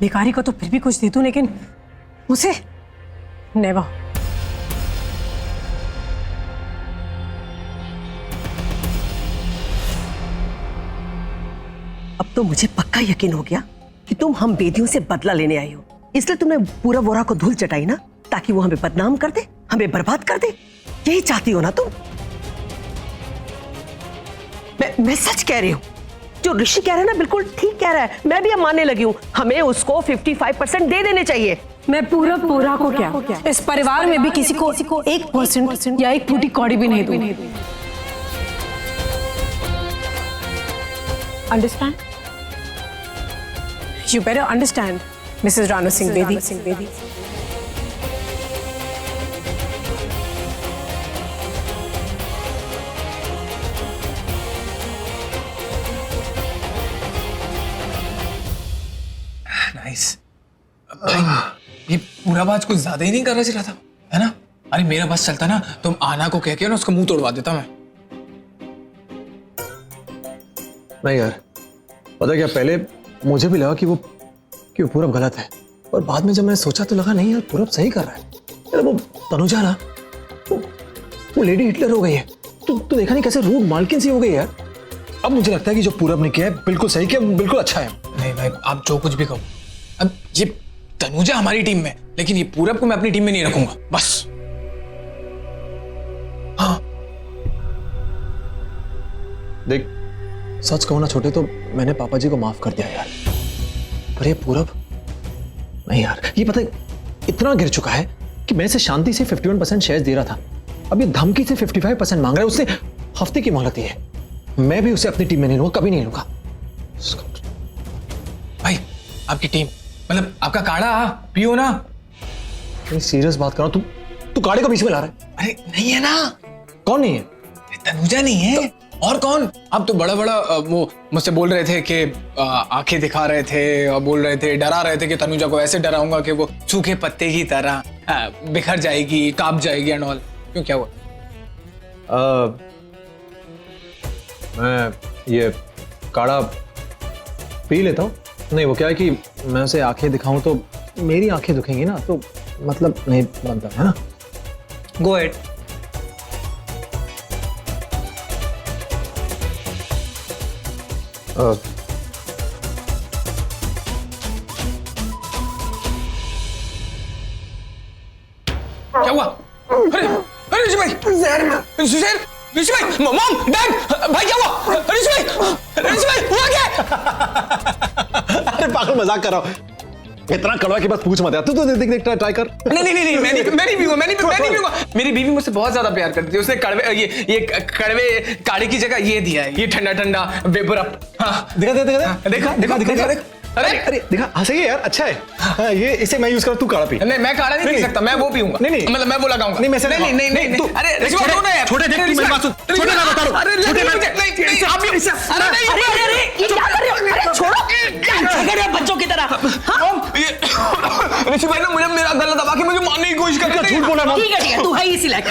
भिखारी को तो फिर भी कुछ दे दूं, लेकिन उसे नेवर। अब तो मुझे पक्का यकीन हो गया कि तुम हम बेदियों से बदला लेने आई हो, इसलिए तुमने पूरा वोरा को धूल चटाई ना, ताकि वो हमें बदनाम कर दे, हमें बर्बाद कर दे। यही चाहती हो ना तुम? मैं सच कह रही हूँ, जो ऋषि कह रहा है ना बिल्कुल ठीक कह रहा है। मैं भी अब मानने लगी हूँ, हमें उसको 55% दे देने चाहिए। मैं पूरा को क्या इस परिवार में भी किसी को 1% या 1 फूटी कौड़ी भी नहीं दूंगी। Understand? You better understand, Mrs. Ranu Singh Bedi. Nice. भाई ये पूरा बात कुछ ज्यादा ही नहीं कर रहा था, है ना? अरे मेरा बस चलता ना, तुम आना को कह के ना उसका मुंह तोड़वा देता मैं। नहीं यार, पता क्या, पहले मुझे भी लगा कि वो पूरब गलत है, और बाद में जब मैंने सोचा तो लगा नहीं यार, पूरब सही कर रहा है। यार वो तनुजा ना, वो लेडी हिटलर हो गई है। तू देखा नहीं कैसे रूड मालकिन सी हो गई यार। अब मुझे लगता है कि जो पूरब ने किया है बिल्कुल सही किया, बिल्कुल अच्छा है। नहीं भाई, आप जो कुछ भी कहो, अब ये तनुजा हमारी टीम में, लेकिन ये पूरब को मैं अपनी टीम में नहीं रखूंगा, बस। हाँ देख, सच कहूं ना छोटे, तो मैंने पापा जी को माफ कर दिया यार, पर ये पूरब नहीं यार। ये पता है इतना गिर चुका है कि मैं इसे शांति से 51% शेयर दे रहा था, अब ये धमकी से 55% मांग रहा है। उसने हफ्ते की मोहलत दी है, मैं भी उसे अपनी टीम में नहीं लूंगा, कभी नहीं लूंगा। भाई आपकी टीम मतलब आपका काढ़ा पियो ना। सीरियस बात कर रहा हूं, तू काढ़े को बीच में ला रहा है? अरे नहीं है ना। कौन नहीं है? तनुजा नहीं है तो... और कौन? आप तो बड़ा वो मुझसे बोल रहे थे कि आंखें दिखा रहे थे और बोल रहे थे, डरा रहे थे कि तनुजा को ऐसे डराऊंगा कि वो सूखे पत्ते की तरह बिखर जाएगी, कांप जाएगी एंड ऑल। क्यों, क्या हुआ? मैं ये काढ़ा पी लेता हूँ। नहीं, वो क्या है कि मैं उसे आंखें दिखाऊं तो मेरी आंखें दुखेंगी ना, तो मतलब नहीं बनता है ना। Go at. क्या हुआ? अरे ऋषि भाई, ऋषि भाई, मॉम, डैड, भाई क्या हुआ? ऋषि भाई हुआ क्या? अरे पागल, मजाक कर रहा हूँ। इतना कड़वा कि बस पूछ मत यार। तू देख ट्राई कर। नहीं, मैं नहीं पीऊंगा। मेरी बीवी मुझसे बहुत ज्यादा प्यार करती है, उसने कड़वे ये कड़वे काढ़े की जगह ये दिया है, ये ठंडा वेपर अप। हाँ देखा। अरे देखा, सही है यार, अच्छा है। हाँ, ये इसे मैं यूज करूँ, तू काढ़ा पी। नहीं, मैं काढ़ा नहीं पी सकता, मैं वो पीऊंगा। नहीं, मतलब मैं वो लगाऊंगा। नहीं, अरे छोटे देख, मेरी बात सुन। छोटे ना बता रहा, छोटे नहीं, आप भी। अरे ये क्या कर रहे हो? अरे छोड़ो, क्या झगड़ रहे हो बच्चों की तरह? ऋषि भाई ना मुझे मेरा गला दबा के मुझे मारने की कोशिश कर रहे थे। झूठ बोल रहा है। ठीक है, तू है इसी लायक।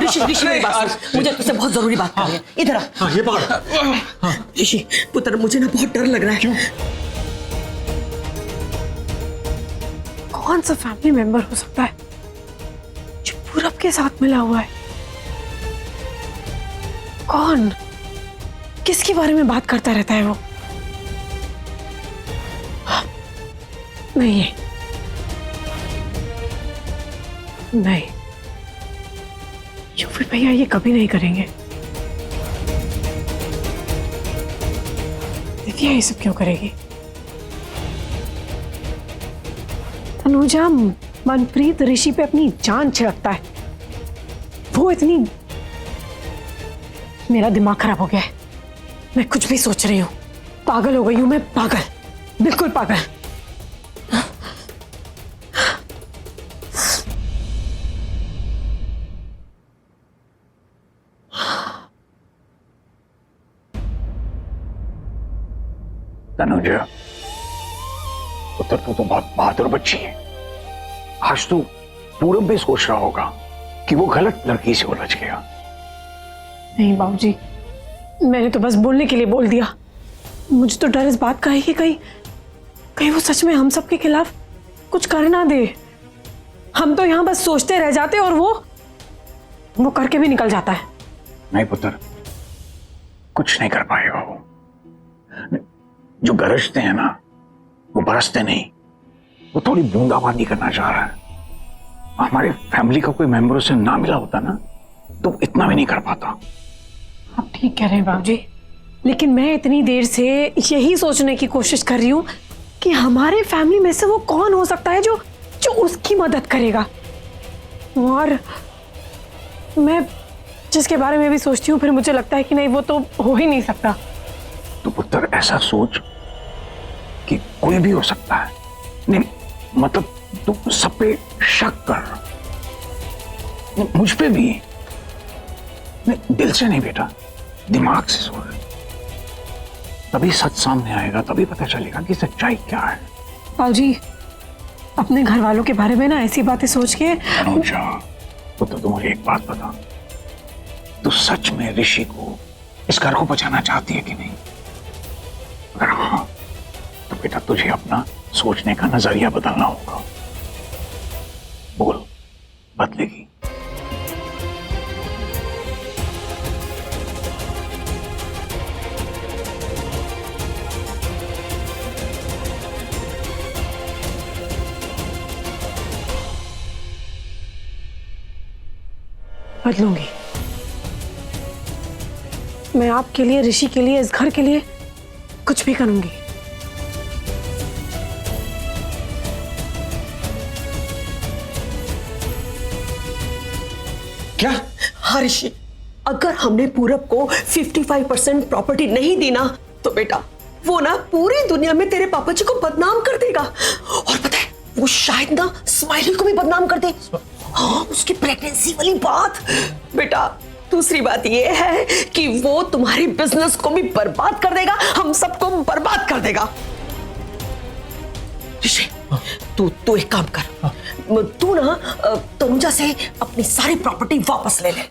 ऋषि मेरी बात सुन, मुझे तुझसे बहुत जरूरी बात करनी है। इधर आ। ये पकड़। ऋषि पुत्र, मुझे ना बहुत डर लग रहा है। क्यों? कौन सा फैमिली मेंबर हो सकता है जो पूरब के साथ मिला हुआ है? कौन, किसके बारे में बात करता रहता है वो? नहीं, यूपी भैया ये कभी नहीं करेंगे। दिव्या ये सब क्यों करेगी? तनुजा मनप्रीत ऋषि पे अपनी जान छिड़कता है, वो इतनी... मेरा दिमाग खराब हो गया है, मैं कुछ भी सोच रही हूँ। पागल हो गई हूँ मैं, पागल, बिल्कुल पागल। तनुजा, पुत्र तो बहुत बहादुर बच्ची है। आज तो पूरब भी सोच रहा होगा कि वो गलत लड़की से उलझ गया। नहीं बाबूजी, मैंने तो बस बोलने के लिए बोल दिया। मुझे तो डर इस बात का है कि कहीं कहीं वो सच में हम सबके खिलाफ कुछ कर ना दे। हम तो यहाँ बस सोचते रह जाते और वो करके भी निकल जाता है। नहीं पुत्र, कुछ नहीं कर पाएगा वो। जो गरजते हैं ना वो बरसते नहीं। वो थोड़ी बूंदाबांदी करना चाह रहा है। हमारे फैमिली का कोई मेंबर उसे ना मिला होता ना तो इतना भी नहीं कर पाता। आप ठीक कह रहे हैं बाबूजी, लेकिन मैं इतनी देर से यही सोचने की कोशिश कर रही हूँ कि हमारे फैमिली में से वो कौन हो सकता है जो उसकी मदद करेगा। और मैं जिसके बारे में भी सोचती हूँ फिर मुझे लगता है कि नहीं, वो तो हो ही नहीं सकता। तो पुत्र ऐसा सोच कि कोई भी हो सकता है। नहीं मतलब तू सब पे शक कर, नहीं, मुझ पे भी नहीं, दिल से नहीं बेटा, दिमाग से सोच। तभी सच सामने आएगा, तभी पता चलेगा कि सच्चाई क्या है। बाबूजी, अपने घर वालों के बारे में ना ऐसी बातें सोच के अनुजा, पुत्र तू मुझे एक बात बता, तू सच में ऋषि को इस घर को बचाना चाहती है कि नहीं? अगर हाँ तो बेटा तुझे अपना सोचने का नजरिया बदलना होगा। बोल, बदलेगी? बदलूंगी। मैं आपके लिए, ऋषि के लिए, इस घर के लिए कुछ भी करूंगी। क्या? हाँ ऋषि, अगर हमने पूरब को 55% प्रॉपर्टी नहीं दी ना तो बेटा वो ना पूरी दुनिया में तेरे पापा जी को बदनाम कर देगा। और पता है वो शायद ना स्माइली को भी बदनाम कर दे। हाँ, उसकी प्रेगनेंसी वाली बात। बेटा दूसरी बात ये है कि वो तुम्हारी बिजनेस को भी बर्बाद कर देगा, हम सबको बर्बाद कर देगा। ऋषि, तू एक काम कर, तू ना तनुजा से अपनी सारी प्रॉपर्टी वापस ले ले।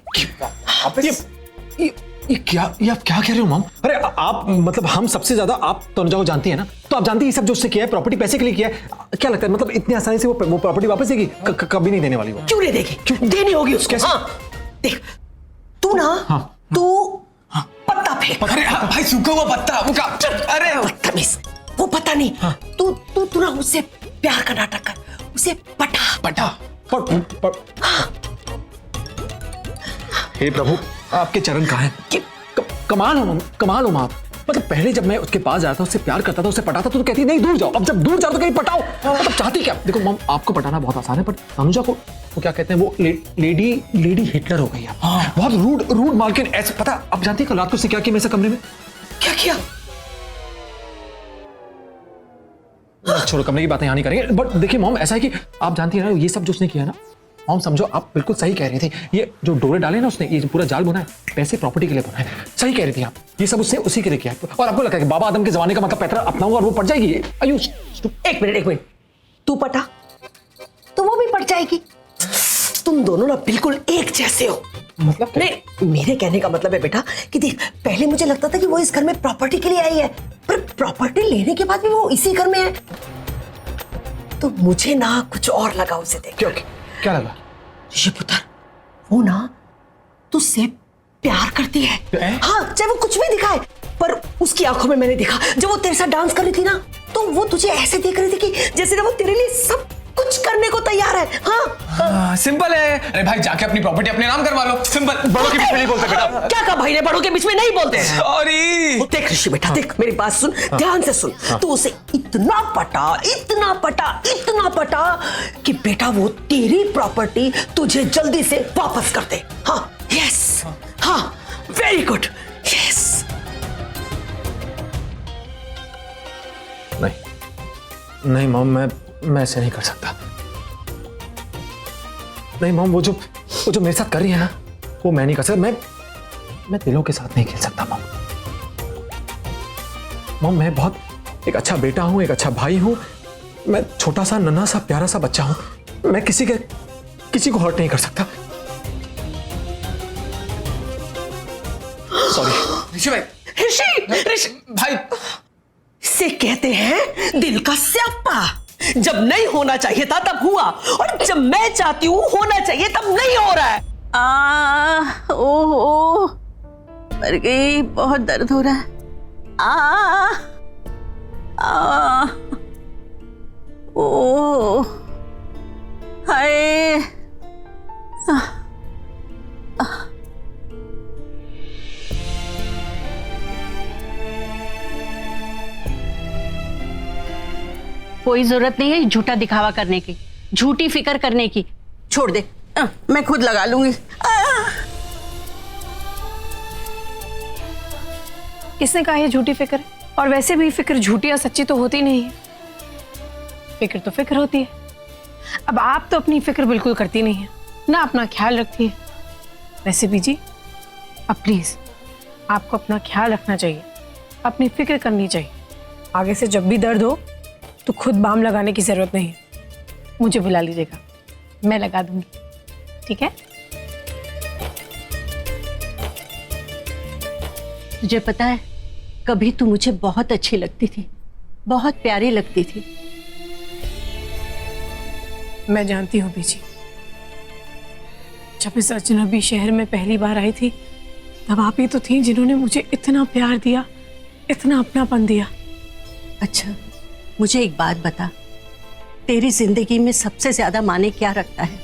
ये क्या, ये आप क्या कह रहे हो मॉम? अरे आप मतलब हम सबसे ज्यादा आप तनुजा को जानती है ना, तो आप जानती है सब जो उससे किया है, प्रॉपर्टी पैसे के लिए किया है। क्या लगता है मतलब इतनी आसानी से वो प्रॉपर्टी वापस देगी? कभी नहीं देने वाली वो। क्यों नहीं देगी? क्यों देनी होगी उसको? हाँ, देख तू ना तू पत्ता फेंक। अरे भाई सूखा हुआ पत्ता वो का, अरे बदतमीज, वो पता नहीं। तू ना उससे प्यार का नाटक कर, उसे पटा। हे प्रभु, आपके चरण कहाँ हैं? कमाल हो माँ। मतलब पहले जब मैं उसके पास जाता था, उससे प्यार करता था, उससे पटाता तो कहती नहीं दूर जाओ। अब जब दूर जाओ तो कहीं पटाओ। मतलब चाहती क्या? देखो मॉम, आपको पटाना बहुत आसान है, पर तनुजा को वो क्या कहते हैं, वो लेडी हिटलर हो गई है। बहुत रूड मालकिन। ऐसे पता आप जानती है कल रात को उसने क्या किया मेरे कमरे में? क्या किया? छोड़ो, कमरे की बातें यहाँ नहीं करेंगे। बट देखिए मॉम, ऐसा है कि आप जानती है ना ये सब जो उसने किया ना, मॉम समझो आप बिल्कुल सही कह रही थी। ये जो डोरे डाले ना उसने, ये जो पूरा जाल बुना है, पैसे प्रॉपर्टी के लिए बुना है। सही कह रही थी आप, ये सब उससे उसी के लिए किया है। और आपको लगता है कि बाबा आदम के जमाने का मतलब पैतरा अपनाऊंगा और वो पट जाएगी? एक मिनट, तू पटा तो वो भी पट जाएगी। तुम दोनों ना बिल्कुल एक जैसे हो। मतलब नहीं, मेरे कहने का मतलब है बेटा कि देख, पहले मुझे लगता था कि वो इस घर में प्रॉपर्टी के लिए आई है, पर प्रॉपर्टी लेने के बाद भी वो इसी घर में है, तो मुझे ना कुछ और लगा उसे देख। क्या लगा? ऋषि पुत्र, वो ना तुझसे प्यार करती है। हाँ, चाहे वो कुछ भी दिखाए, पर उसकी आंखों में मैंने देखा जब वो तेरे साथ डांस कर रही थी ना, तो वो तुझे ऐसे देख रही थी कि जैसे ना वो तेरे लिए सब कुछ करने को तैयार है। हाँ, सिंपल है। अरे भाई जाके अपनी प्रॉपर्टी अपने नाम करवा लो। सिंपल। बड़ों के बीच में नहीं बोलते बेटा। क्या कहा भाई ने? बड़ों के बीच में नहीं बोलते। सॉरी। देख ऋषि बेटा, देख मेरी बात सुन, ध्यान से सुन। तो उसे इतना पटा कि बेटा वो तेरी प्रॉपर्टी तुझे जल्दी से वापस कर दे। हाँ, यस, हाँ, वेरी गुड, यस। नहीं मॉम, मैं ऐसे नहीं कर सकता। नहीं मॉम, वो जो मेरे साथ कर रही है ना, वो मैं नहीं कर सकता। मैं दिलों के साथ नहीं खेल सकता मॉम। मैं बहुत एक अच्छा बेटा हूं, एक अच्छा भाई हूं। मैं छोटा सा नन्हा सा प्यारा सा बच्चा हूं। मैं किसी को हर्ट नहीं कर सकता। सॉरी ऋषि भाई, ऋषि भाई, इसे कहते हैं दिल का स्यापा। जब नहीं होना चाहिए था तब हुआ, और जब मैं चाहती हूँ होना चाहिए तब नहीं हो रहा है। ओहो, मर गई, बहुत दर्द हो रहा है। ओ, हाय। कोई जरूरत नहीं है झूठा दिखावा करने की, झूठी फिक्र करने की। छोड़ दे, मैं खुद लगा लूंगी। किसने कहा ये झूठी फिक्र है? और वैसे भी फिक्र झूठी या सच्ची तो होती नहीं है। फिक्र तो फिक्र होती है। अब आप तो अपनी फिक्र बिल्कुल करती नहीं है ना, अपना ख्याल रखती है। वैसे भी जी, अब प्लीज आपको अपना ख्याल रखना चाहिए, अपनी फिक्र करनी चाहिए। आगे से जब भी दर्द हो तो खुद बाम लगाने की जरूरत नहीं है, मुझे बुला लीजिएगा, मैं लगा दूंगी, ठीक है? तुझे पता है, कभी तू मुझे बहुत अच्छी लगती थी, बहुत प्यारी लगती थी। मैं जानती हूँ बीजी, जब इस अजनबी शहर में पहली बार आई थी तब आप ही तो थी जिन्होंने मुझे इतना प्यार दिया, इतना अपनापन दिया। अच्छा, मुझे एक बात बता, तेरी जिंदगी में सबसे ज्यादा माने क्या रखता है?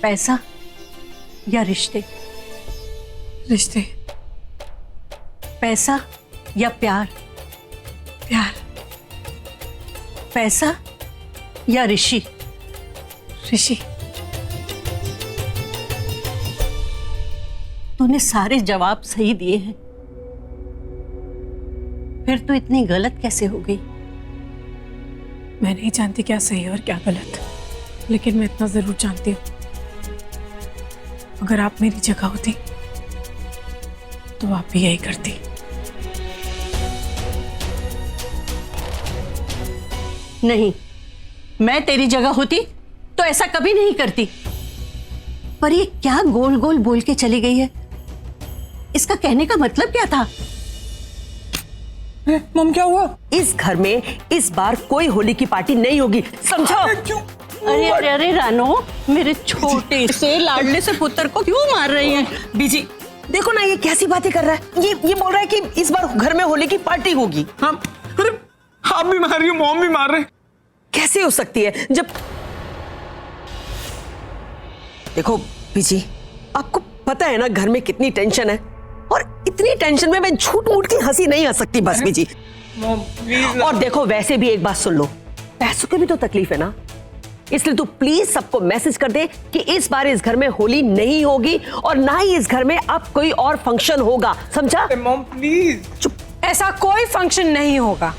पैसा या रिश्ते? रिश्ते। पैसा या प्यार? प्यार। पैसा या ऋषि? ऋषि। तूने सारे जवाब सही दिए हैं, फिर तू इतनी गलत कैसे हो गई? मैं नहीं जानती क्या सही है और क्या गलत, लेकिन मैं इतना जरूर जानती हूँ, अगर आप मेरी जगह होती तो आप भी यही करती। नहीं, मैं तेरी जगह होती तो ऐसा कभी नहीं करती। पर ये क्या गोल गोल बोल के चली गई है? इसका कहने का मतलब क्या था? मम क्या हुआ? इस घर में इस बार कोई होली की पार्टी नहीं होगी, समझा? क्यों? अरे अरे अरे रानो, मेरे छोटे से लाडले से पुत्र को क्यों मार रही हैं? बीजी देखो ना, ये कैसी बातें कर रहा है। ये बोल रहा है कि इस बार घर में होली की पार्टी होगी। हम, अरे आप भी मार रही हो, मॉम भी मार रहे। कैसे हो सकती है जब, देखो बीजी, आपको पता है ना घर में कितनी टेंशन है, और इतनी टेंशन में मैं झूठ मूठ की हंसी नहीं आ सकती बस बीजी। Mom please. और देखो वैसे भी एक बात सुन लो, पैसों की भी तो तकलीफ है ना, इसलिए तू प्लीज सबको मैसेज कर दे कि इस बार इस घर में होली नहीं होगी और ना ही इस घर में अब कोई और फंक्शन होगा, समझा? Mom please. चुप। ऐसा कोई फंक्शन नहीं होगा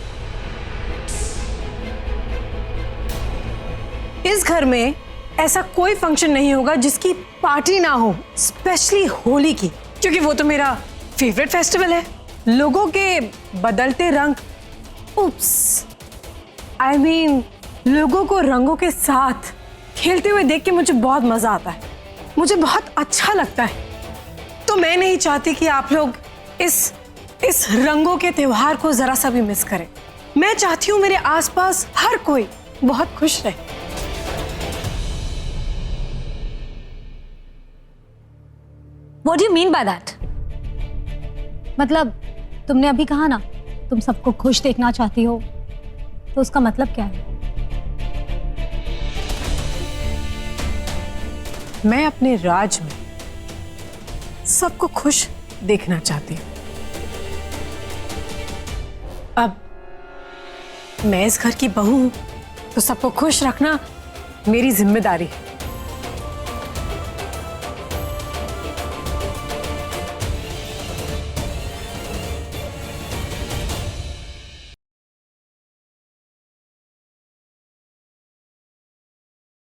इस घर में, ऐसा कोई फंक्शन नहीं होगा जिसकी पार्टी ना हो, स्पेशली होली की, क्योंकि वो तो मेरा फेवरेट फेस्टिवल है। लोगों के बदलते रंग, उप्स, आई मीन लोगों को रंगों के साथ खेलते हुए देख के मुझे बहुत मजा आता है, मुझे बहुत अच्छा लगता है। तो मैं नहीं चाहती कि आप लोग इस रंगों के त्योहार को जरा सा भी मिस करें। मैं चाहती हूँ मेरे आसपास हर कोई बहुत खुश रहे। What do you mean by that? मतलब तुमने अभी कहा ना तुम सबको खुश देखना चाहती हो, तो उसका मतलब क्या है? मैं अपने राज में सबको खुश देखना चाहती हूँ। अब मैं इस घर की बहू हूं, तो सबको खुश रखना मेरी जिम्मेदारी है।